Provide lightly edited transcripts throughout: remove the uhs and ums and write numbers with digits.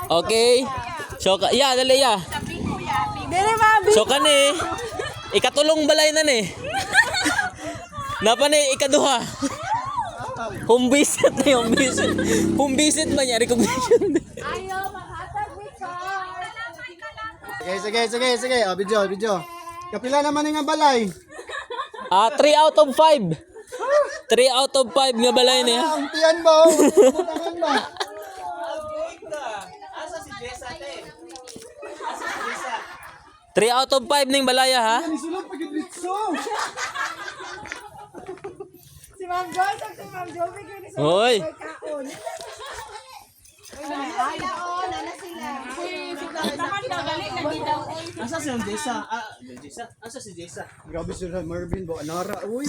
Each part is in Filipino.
Okay. So, ya, dali ya. So, kani, ikatulong balay na ni. Napa ni, ikaduha. Home visit na yung visit. Home visit ba niya? Recognition. Ayaw, maghatag with Sige. O, video. Kapila naman nga balay. 3 out of 5. 3 out of 5 nga balay niya. Ang tiyan mo. Butangan mo. 3 out of 5 ning balaya ha. Sulog pagidritso. Si Ma'am Joy, si Ma'am Joy, bigyan ni Hoy. kaon. Nana sila. Taman daw, dali, lagi daw. Asa si Jessa? Asa si Jessa? Grabe sila Marvin bo anara uy.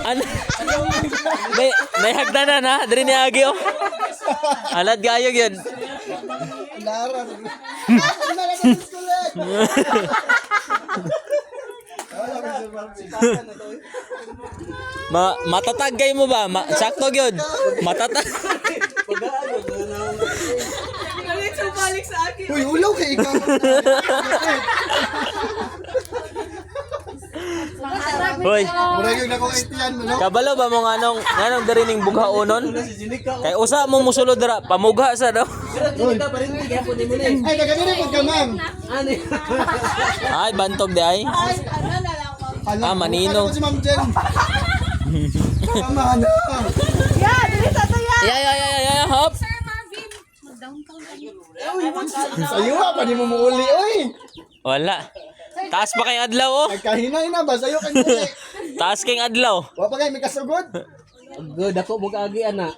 Ano? May hagdanan ha. Diri ni agi oh. Alad gayog yun. Lara. Matatagay mo ba? Sakto gyud. Matatag. Balik sa akin. Uy, ulaw kay ikaw. Hoy. Murag yung nako itiyan mo no. Kabalo ba mong anong diri ning bughaonon? Kay usa mo musulod dira pamugha sa daw. Ay nagadiri pud ka ma'am. Ay bantog di ay. Manino. Si Ma'am Jen. Tama na. Yeah, dili sa to ya. Ya, hop. Sayo pa di mo muuli oy. Wala. Taas pa kay adlaw oh. Nagkahinay na ba sayo kay muuli. Taas kay adlaw. Wa pa kay may kasugod. Good ako mo kaagi ana.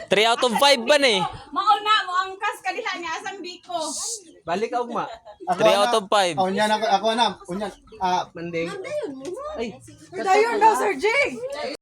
3 out of 5 ba ni? Mauna mo ang kas kanila niya asang biko. Balik ka ugma. 3 out of 5. Oh, niyan ako na. Unyan. Manding. Ay, Dayon daw Sir Jay.